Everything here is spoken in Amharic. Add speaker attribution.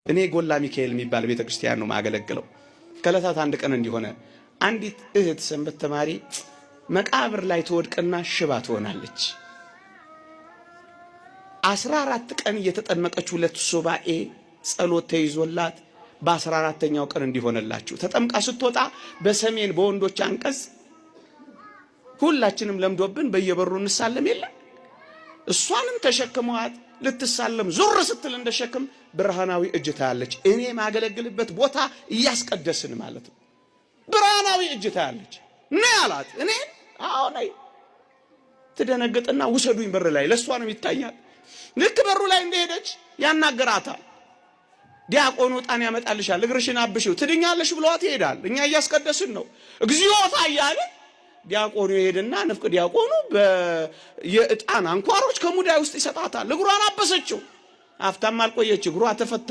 Speaker 1: እኔ ጎላ ሚካኤል የሚባል ቤተክርስቲያን ነው ማገለግለው። ከለታት አንድ ቀን እንዲሆነ አንዲት እህት ሰንበት ተማሪ መቃብር ላይ ተወድቅና ሽባ ትሆናለች። 14 ቀን እየተጠመቀች ሁለት ሱባኤ ጸሎት ተይዞላት በ14ኛው ቀን እንዲሆነላችሁ ተጠምቃ ስትወጣ በሰሜን በወንዶች አንቀጽ ሁላችንም ለምዶብን በየበሩ እንሳለም የለ እሷንም ተሸክመዋት ልትሳለም ዙር ስትል እንደሸክም ብርሃናዊ እጅ ታያለች። እኔ ማገለግልበት ቦታ እያስቀደስን ማለት ነው። ብርሃናዊ እጅ ታያለች። ነይ አላት። እኔ አዎ ነይ። ትደነግጥና ውሰዱኝ በር ላይ ለሷ ነው ይታያል። ልክ በሩ ላይ እንደሄደች ያናገራታል። ዲያቆኑ ዕጣን ያመጣልሻል እግርሽን አብሽው ትድኛለሽ ብሏት ይሄዳል። እኛ እያስቀደስን ነው። እግዚኦ ታያለ። ዲያቆኑ ይሄድና ንፍቅ ዲያቆኑ የዕጣን አንኳሮች ከሙዳይ ውስጥ ይሰጣታል። እግሯን አበሰችው። አፍታም አልቆየች እግሯ ተፈታ።